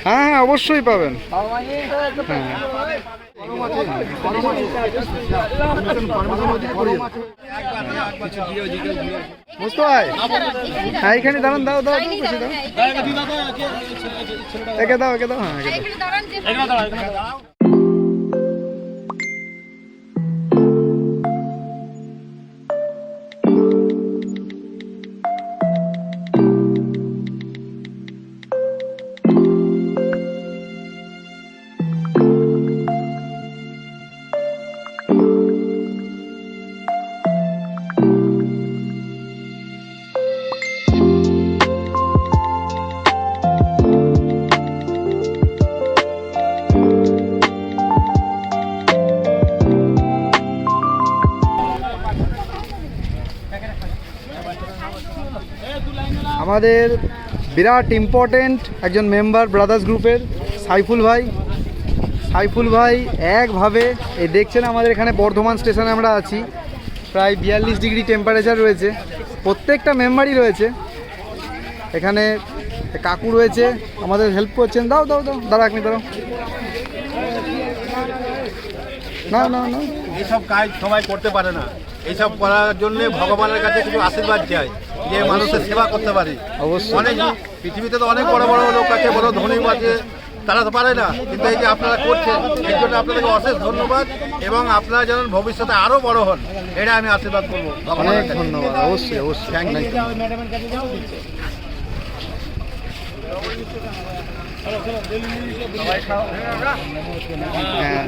হ্যাঁ হ্যাঁ অবশ্যই পাবেন। হ্যাঁ এখানে দাঁড়ান, দাও দাও একে দাও একে দাও। হ্যাঁ আমাদের বিরাট ইম্পর্টেন্ট একজন মেম্বার ব্রাদার্স গ্রুপের সাইফুল ভাই একভাবে এই দেখছেন আমাদের এখানে বর্ধমান স্টেশনে আমরা আছি, প্রায় 42 ডিগ্রি টেম্পারেচার রয়েছে, প্রত্যেকটা মেম্বারই রয়েছে এখানে। কাকু রয়েছে আমাদের হেল্প করছেন। দাও দাও দাও দাঁড়া আপনি দাঁড়াও। না না না এইসব কাজ সবাই করতে পারে না, এইসব করার জন্য ভগবানের কাছে কিছু আশীর্বাদ চাই যে মানুষের সেবা করতে পারে। অবশ্যই অনেক পৃথিবীতে তো অনেক বড় বড় লোক আছে, বড় ধনী আছে, তারা তো পারে না, কিন্তু এই যে আপনারা করছেন এর জন্য আপনাদেরকে অশেষ ধন্যবাদ, এবং আপনারা যেন ভবিষ্যতে আরও বড় হন এটা আমি আশীর্বাদ করবো। অনেক ধন্যবাদ। অবশ্যই অবশ্যই থ্যাংক ইউ। হ্যাঁ